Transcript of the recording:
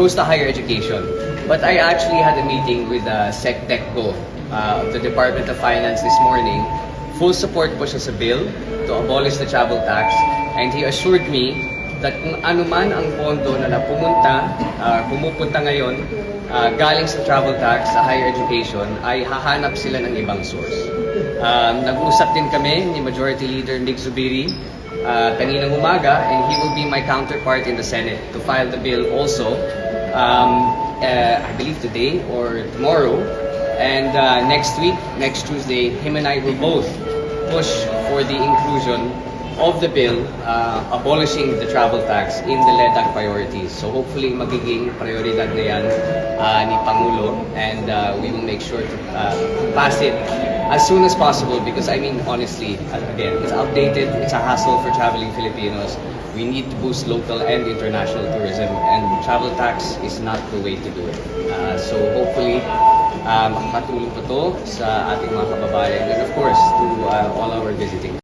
goes to higher education. But I actually had a meeting with SecDecGo of the Department of Finance this morning. Full support po siya sa bill to abolish the travel tax, and he assured me that kung ano man ang pondo na pumupunta ngayon galing sa travel tax sa higher education, ay hahanap sila ng ibang source. Nag-usap din kami ni Majority Leader Mig Zubiri kaninang umaga, and he will be my counterpart in the Senate to file the bill also, I believe today or tomorrow. And next week, next Tuesday, him and I will both push for the inclusion of the bill abolishing the travel tax in the LEDAC priorities. So hopefully magiging prioridad na yan ni Pangulo, and we will make sure to pass it as soon as possible, because I mean, honestly, again, it's outdated, it's a hassle for traveling Filipinos. We need to boost local and international tourism, and travel tax is not the way to do it. So hopefully, makakatulong po to sa ating mga kababayan, and of course, to all our visiting